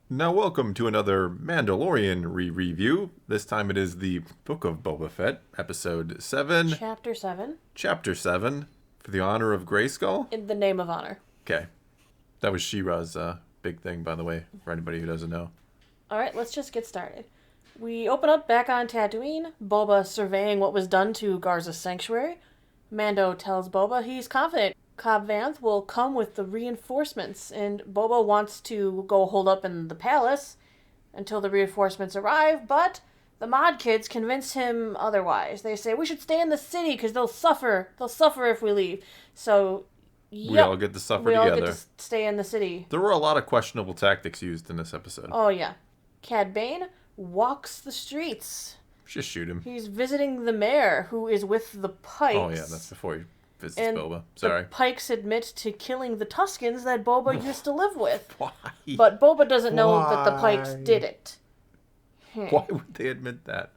Now, welcome to another Mandalorian re-review. This time it is the Book of Boba Fett, Episode 7. Chapter 7. Chapter 7, for the honor of Grayskull. In the name of honor. Okay. That was She-Ra's big thing, by the way, for anybody who doesn't know. Alright, let's just get started. We open up back on Tatooine, Boba surveying what was done to Garza's sanctuary. Mando tells Boba he's confident Cobb Vanth will come with the reinforcements, and Boba wants to go hold up in the palace until the reinforcements arrive, but the mod kids convince him otherwise. They say, we should stay in the city because they'll suffer. They'll suffer if we leave. So, We all get to suffer we together. all get to stay in the city. There were a lot of questionable tactics used in this episode. Oh, yeah. Cad Bane walks the streets. Just shoot him. He's visiting the mayor, who is with the Pikes. Oh, yeah, that's before he visits and Boba. Sorry. The Pikes admit to killing the Tuskens that Boba used to live with. Why? But Boba doesn't know that the Pikes did it. Why would they admit that?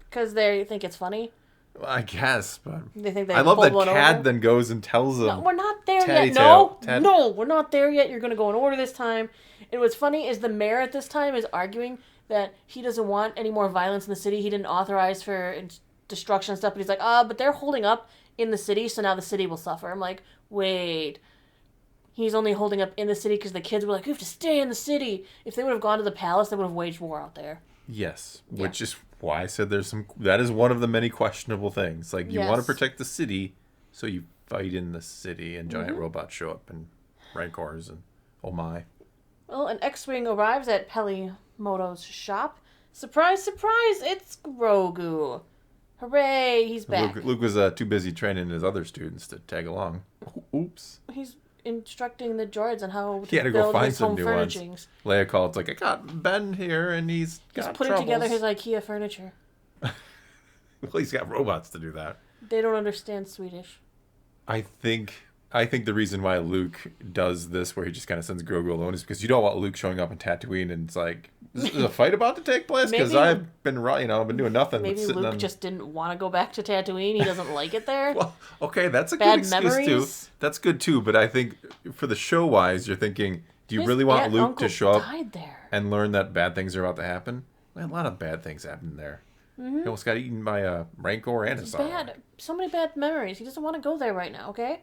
Because they think it's funny. Well, I guess, but... They think they I love pulled that one Cad over. then goes and tells them... No, we're not there Tatty yet. tail. No, we're not there yet. You're going to go in order this time. And what's funny is the mayor at this time is arguing that he doesn't want any more violence in the city. He didn't authorize for destruction and stuff. But he's like, but they're holding up in the city, so now the city will suffer. I'm like, wait. He's only holding up in the city because the kids were like, you have to stay in the city. If they would have gone to the palace, they would have waged war out there. Yes, which is why I said there's some... That is one of the many questionable things. Like, you want to protect the city, so you fight in the city, and giant robots show up, and rancors, and oh my. Well, an X-Wing arrives at Pelimoto's shop. Surprise, surprise, it's Grogu. Hooray, he's back. Luke was too busy training his other students to tag along. Oops. He's instructing the droids on how He had to go build find his some home new furnishings. ones. Leia called, it's like, I got Ben here, and he's got putting troubles. together his IKEA furniture. Well, he's got robots to do that. They don't understand Swedish. I think the reason why Luke does this, where he just kind of sends Grogu alone, is because you don't want Luke showing up in Tatooine and it's like, is a fight about to take place? Because I've been doing nothing. Maybe but Luke just didn't want to go back to Tatooine. He doesn't like it there. Well, okay, that's a Bad good excuse memories. too. That's good too. But I think for the show wise, you're thinking, do you really want Luke to show up and learn that bad things are about to happen? Well, a lot of bad things happened there. He almost got eaten by a rancor and a Sarlacc. So many bad memories. He doesn't want to go there right now, okay?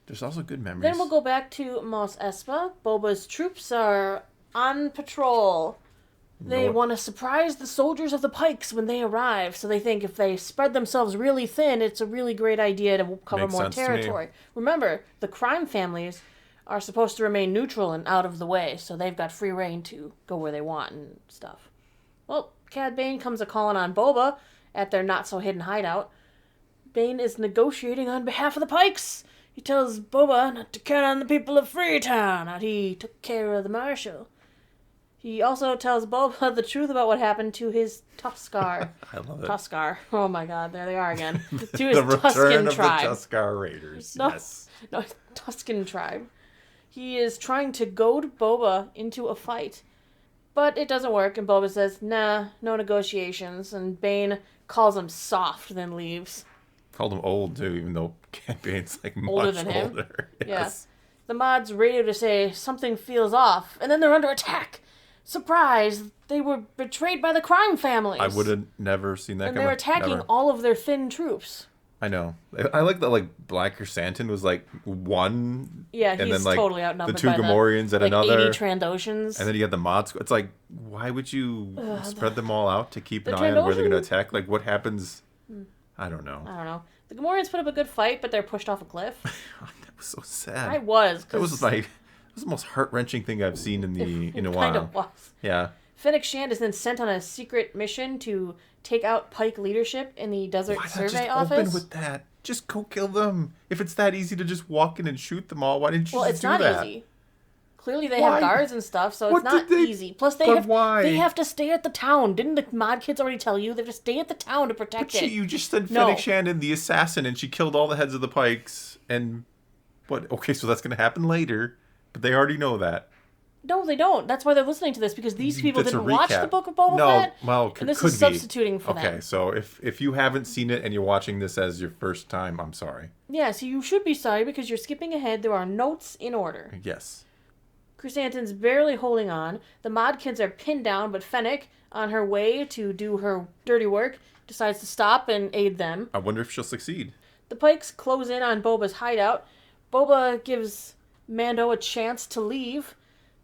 There's also good memories. Then we'll go back to Mos Espa. Boba's troops are on patrol. They want to surprise the soldiers of the Pikes when they arrive, so they think if they spread themselves really thin, it's a really great idea to cover Makes more sense to me. territory. Remember, the crime families are supposed to remain neutral and out of the way, so they've got free reign to go where they want and stuff. Well, Cad Bane comes a-calling on Boba at their not-so-hidden hideout. Bane is negotiating on behalf of the Pikes. He tells Boba not to count on the people of Freetown, how he took care of the Marshal. He also tells Boba the truth about what happened to his Tuskar. I love it. Tuskar. Oh my god, there they are again. To his The return Tusken of tribe. the Tuskar Raiders. No, Yes. no, Tusken tribe. He is trying to goad Boba into a fight. But it doesn't work, and Boba says, nah, no negotiations. And Bane calls him soft, then leaves. Called him old too, even though Cad Bane's like Older much than him? older. Yeah. Yes. The mods radio to say something feels off, and then they're under attack. Surprise! They were betrayed by the crime families. I would have never seen that And coming. they're attacking Never. all of their thin troops. I know. I like that. Like Black Chrysanthemum was like one. Yeah, and he's then, like, totally outnumbered the two by Gamorreans at like another. 80 Trandoshans. And then you had the mods. It's like, why would you spread them all out to keep an the eye on where they're going to Trandoshan- attack? Like, what happens? I don't know. I don't know. The Gamorreans put up a good fight, but they're pushed off a cliff. That was so sad. I was. That was like, it was the most heart wrenching thing I've seen in a while. Kind of was. Yeah. Fennec Shand is then sent on a secret mission to take out Pike leadership in the Desert Why not Survey just Office. open with that? Just go kill them. If it's that easy to just walk in and shoot them all, why didn't you Well, just it's do not that? easy. Clearly they Why? have guards and stuff, so What it's not did they- easy. Plus But why? they have to stay at the town. Didn't the mod kids already tell you? They have to stay at the town to protect But it. you just said No. Fennec Shannon, the assassin, and she killed all the heads of the Pikes. And what? Okay, so that's going to happen later, but they already know that. No, they don't. That's why they're listening to this, because these people That's a didn't watch recap. the Book of Boba No, Fett. well, and this could is be. substituting for them. Okay, so if you haven't seen it and you're watching this as your first time, I'm sorry. Yeah, so you should be sorry because you're skipping ahead. There are notes in order. Yes. Chrysanthemum's barely holding on. The Modkins are pinned down, but Fennec, on her way to do her dirty work, decides to stop and aid them. I wonder if she'll succeed. The Pikes close in on Boba's hideout. Boba gives Mando a chance to leave,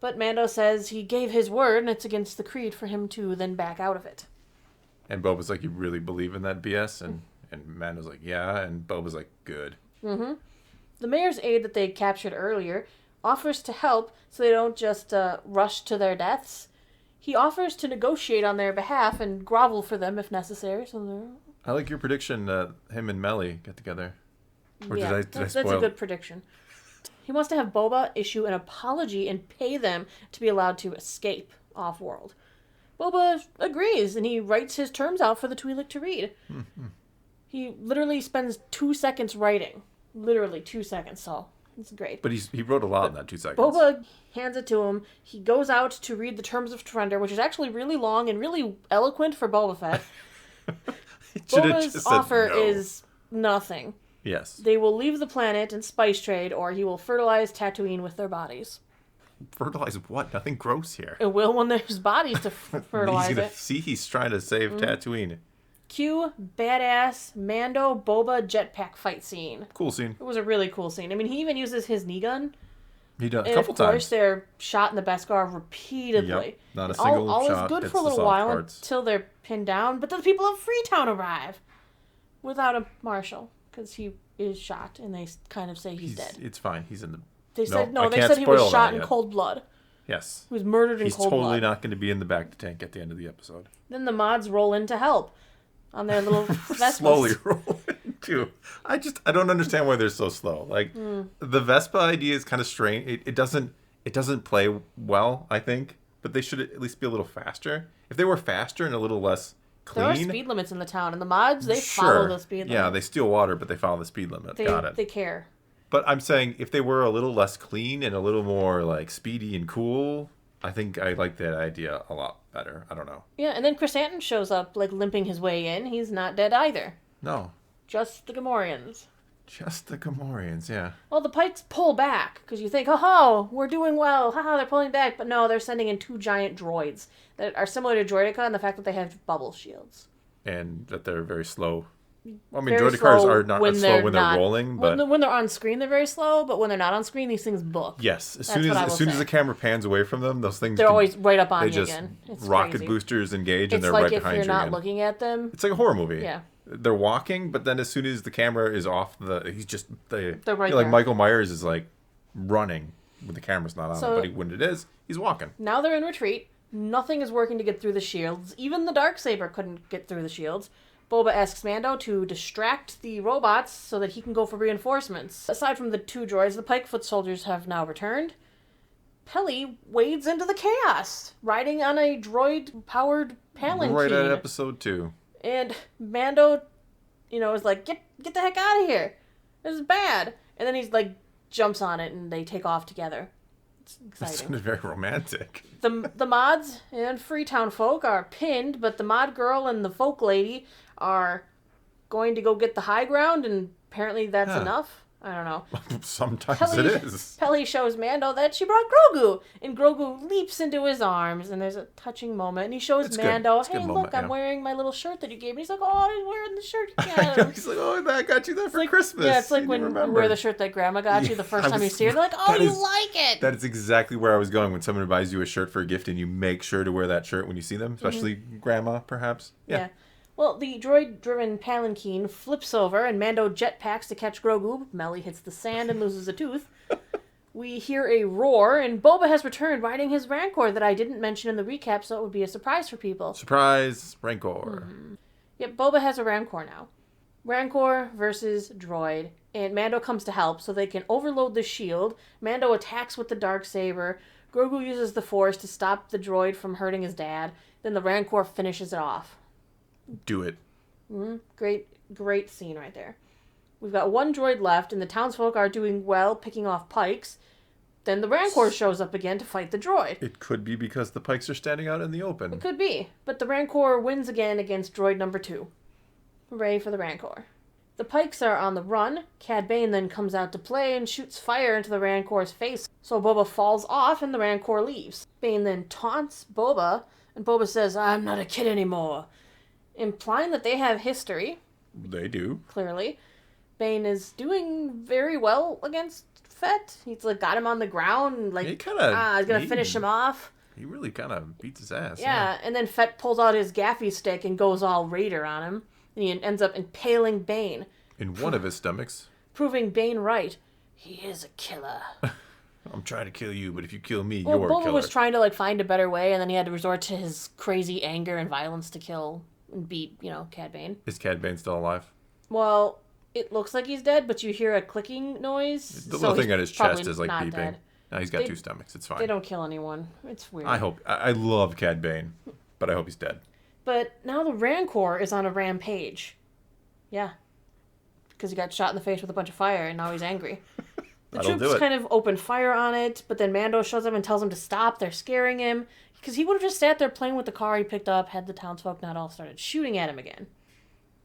but Mando says he gave his word and it's against the creed for him to then back out of it. And Boba's like, you really believe in that BS? And Mando's like, yeah. And Boba's like, good. Mm-hmm. The mayor's aide that they captured earlier offers to help so they don't just rush to their deaths. He offers to negotiate on their behalf and grovel for them if necessary. I like your prediction that him and Melly get together. Or yeah, did I spoil? That's a good prediction. He wants to have Boba issue an apology and pay them to be allowed to escape off-world. Boba agrees, and he writes his terms out for the Twi'lek to read. Mm-hmm. He literally spends 2 seconds writing. Literally 2 seconds, so it's great. But he wrote a lot in that 2 seconds. Boba hands it to him. He goes out to read the terms of surrender, which is actually really long and really eloquent for Boba Fett. Boba's offer is nothing. Yes. They will leave the planet and spice trade, or he will fertilize Tatooine with their bodies. Fertilize what? Nothing grows here. It will when there's bodies to fertilize it. See, he's trying to save Tatooine. Cue badass Mando Boba jetpack fight scene. Cool scene. It was a really cool scene. I mean, he even uses his knee gun. He does a couple times. Of course, they're shot in the Beskar repeatedly. Yep. Not a single all shot. All is good for a little while until they're pinned down. But then the people of Freetown arrive without a marshal because he is shot, and they kind of say he's dead. It's fine. He's in the. They said he was shot in cold blood. Yes. He was murdered in cold blood. He's totally not going to be in the back of the tank at the end of the episode. Then the mods roll in to help on their little Vespas. Slowly roll in too. I don't understand why they're so slow. Like the Vespa idea is kind of strange. It doesn't play well, I think, but they should at least be a little faster. If they were faster and a little less clean. There are speed limits in the town, and the mods, they follow the speed limit. Yeah, they steal water, but they follow the speed limit. Got it. They care. But I'm saying if they were a little less clean and a little more like speedy and cool, I think I like that idea a lot better. I don't know. Yeah, and then Chrysanthemum shows up, like, limping his way in. He's not dead either. No. Just the Gamorreans. Just the Gamorreans, yeah. Well, the Pikes pull back, because you think, oh, we're doing well. Haha, they're pulling back. But no, they're sending in 2 giant droids that are similar to Droideka in the fact that they have bubble shields. And that they're very slow. I mean, Droidecars are not slow when they're rolling, but when they're on screen, they're very slow. But when they're not on screen, these things book. Yes, as soon as the camera pans away from them, those things they're always right up on you again. It's rocket crazy. Boosters engage, and they're right behind you. It's like if you're not looking at them. It's like a horror movie. Yeah. They're walking, but then as soon as the camera is off, they're right like Michael Myers is like running when the camera's not on. But when it is, he's walking. Now they're in retreat. Nothing is working to get through the shields. Even the Darksaber couldn't get through the shields. Boba asks Mando to distract the robots so that he can go for reinforcements. Aside from the 2 droids, the Pikefoot soldiers have now returned. Peli wades into the chaos, riding on a droid-powered palanquin. Right at episode 2. And Mando, is like, get the heck out of here. This is bad. And then he's like, jumps on it, and they take off together. It's exciting. That sounded very romantic. The mods and Freetown folk are pinned, but the mod girl and the folk lady are going to go get the high ground, and apparently that's enough. I don't know. Sometimes it is. Peli shows Mando that she brought Grogu, and Grogu leaps into his arms, and there's a touching moment, and he shows Mando, hey, look, I'm wearing my little shirt that you gave me. He's like, oh, he's wearing the shirt again. He's like, oh, I got you that for Christmas. Yeah, it's like when you wear the shirt that Grandma got you the first time you see her. They're like, oh, you like it. That is exactly where I was going. When someone buys you a shirt for a gift, and you make sure to wear that shirt when you see them, especially Grandma, perhaps. Yeah. Well, the droid-driven palanquin flips over, and Mando jetpacks to catch Grogu. Melly hits the sand and loses a tooth. We hear a roar, and Boba has returned riding his Rancor that I didn't mention in the recap, so it would be a surprise for people. Surprise, Rancor. Mm-hmm. Yep, Boba has a Rancor now. Rancor versus droid, and Mando comes to help so they can overload the shield. Mando attacks with the Darksaber. Grogu uses the Force to stop the droid from hurting his dad. Then the Rancor finishes it off. Do it. Mm-hmm. Great scene right there. We've got 1 droid left, and the townsfolk are doing well, picking off Pikes. Then the Rancor shows up again to fight the droid. It could be because the Pikes are standing out in the open. It could be. But the Rancor wins again against droid number 2. Hooray for the Rancor. The Pikes are on the run. Cad Bane then comes out to play and shoots fire into the Rancor's face, so Boba falls off and the Rancor leaves. Bane then taunts Boba, and Boba says, "I'm not a kid anymore," implying that they have history. They do. Clearly. Bane is doing very well against Fett. He's got him on the ground and he's gonna finish him off. He really kind of beats his ass. Yeah, and then Fett pulls out his gaffy stick and goes all Raider on him. And he ends up impaling Bane. In one of his stomachs. Proving Bane right. He is a killer. I'm trying to kill you, but if you kill me, you're a killer. Boba was trying to find a better way, and then he had to resort to his crazy anger and violence to kill and beat, Cad Bane. Is Cad Bane still alive? Well, it looks like he's dead, but you hear a clicking noise. The little thing on his chest is beeping. Dead. No, he's got two stomachs. It's fine. They don't kill anyone. It's weird. I love Cad Bane, but I hope he's dead. But now the Rancor is on a rampage. Yeah. Because he got shot in the face with a bunch of fire, and now he's angry. The troops kind of open fire on it, but then Mando shows up and tells him to stop. They're scaring him. Because he would have just sat there playing with the car he picked up, had the townsfolk not all started shooting at him again.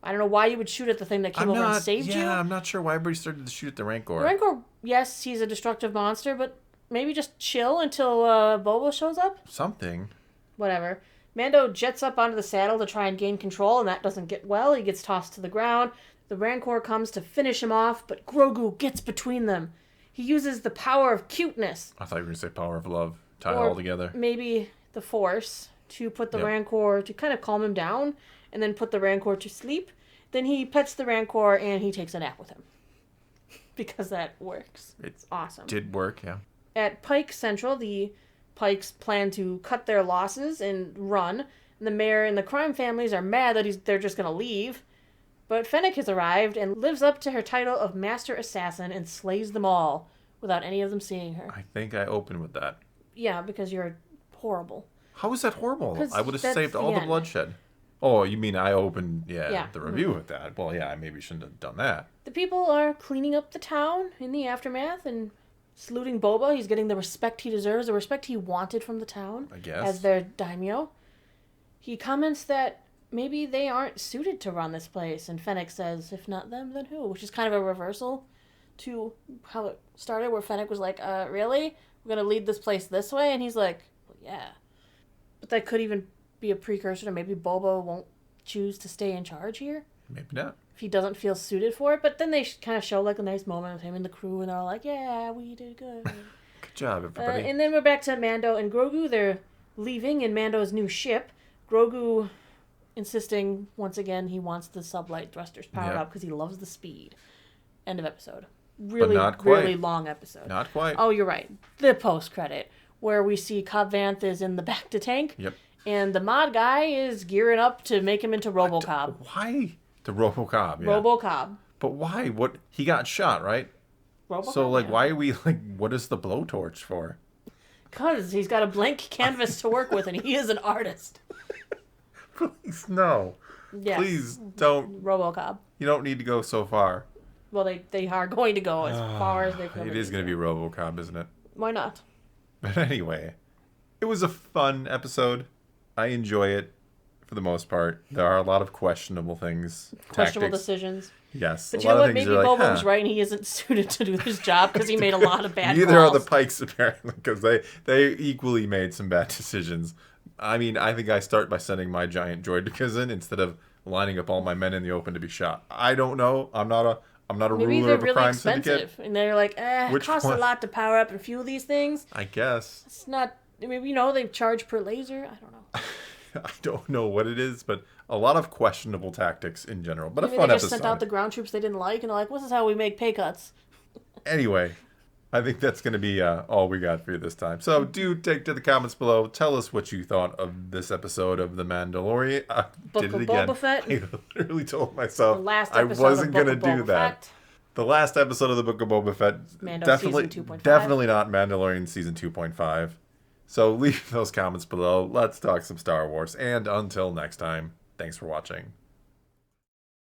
I don't know why you would shoot at the thing that came over and saved you. Yeah, I'm not sure why everybody started to shoot at the Rancor. The Rancor, yes, he's a destructive monster, but maybe just chill until Boba shows up? Something. Whatever. Mando jets up onto the saddle to try and gain control, and that doesn't get well. He gets tossed to the ground. The Rancor comes to finish him off, but Grogu gets between them. He uses the power of cuteness. I thought you were going to say power of love. Tie it all together. Maybe the Force to put the Rancor, to kind of calm him down, and then put the Rancor to sleep. Then he pets the Rancor, and he takes a nap with him. Because that works. It's awesome. Did work, yeah. At Pike Central, the Pikes plan to cut their losses and run. The mayor and the crime families are mad that they're just going to leave. But Fennec has arrived and lives up to her title of Master Assassin and slays them all without any of them seeing her. I think I opened with that. Yeah, because you're horrible. How is that horrible? I would have saved all the bloodshed. Oh, you mean I opened the review with that? Well, yeah, I maybe shouldn't have done that. The people are cleaning up the town in the aftermath and saluting Boba. He's getting the respect he deserves, the respect he wanted from the town. I guess. As their daimyo. He comments that maybe they aren't suited to run this place, and Fennec says, if not them, then who? Which is kind of a reversal to how it started, where Fennec was like, really? We're going to lead this place this way? And he's like, well, yeah. But that could even be a precursor to maybe Boba won't choose to stay in charge here. Maybe not. If he doesn't feel suited for it. But then they kind of show a nice moment of him and the crew, and they're all like, yeah, we did good. Good job, everybody. And then we're back to Mando and Grogu. They're leaving in Mando's new ship. Grogu insisting, once again, he wants the sublight thrusters powered up because he loves the speed. End of episode. Really long episode. Not quite. Oh, you're right. The post-credit, where we see Cobb Vanth is in the Bacta tank. Yep. And the mod guy is gearing up to make him into RoboCobb. Why? The RoboCobb, yeah. RoboCobb. But why? What? He got shot, right? RoboCobb, so, why are we, what is the blowtorch for? Because he's got a blank canvas to work with, and he is an artist. Please, no. Yes. Please, don't. RoboCobb. You don't need to go so far. Well, they are going to go as far as they can. It is going to be RoboCobb, isn't it? Why not? But anyway, it was a fun episode. I enjoy it for the most part. There are a lot of questionable things. Questionable decisions. Yes. But you know what? Maybe Boba was right and he isn't suited to do his job because he made a lot of bad Neither calls. are the Pikes, apparently, because they equally made some bad decisions. I mean, I think I start by sending my giant droid to Kazin instead of lining up all my men in the open to be shot. I don't know. I'm not a ruler of a crime syndicate. And they're like, it costs a lot to power up and fuel these things. I guess. It's not, maybe, they charge per laser. I don't know. I don't know what it is, but a lot of questionable tactics in general. But maybe a fun they episode. just sent out the ground troops they didn't like, and they're like, this is how we make pay cuts. Anyway, I think that's going to be all we got for you this time. So do take to the comments below. Tell us what you thought of this episode of The Mandalorian. Book of Boba Fett. I literally told myself I wasn't going to do that. The last episode of the Book of Boba Fett. Season 2.5. Definitely not Mandalorian Season 2.5. So leave those comments below. Let's talk some Star Wars. And until next time, thanks for watching.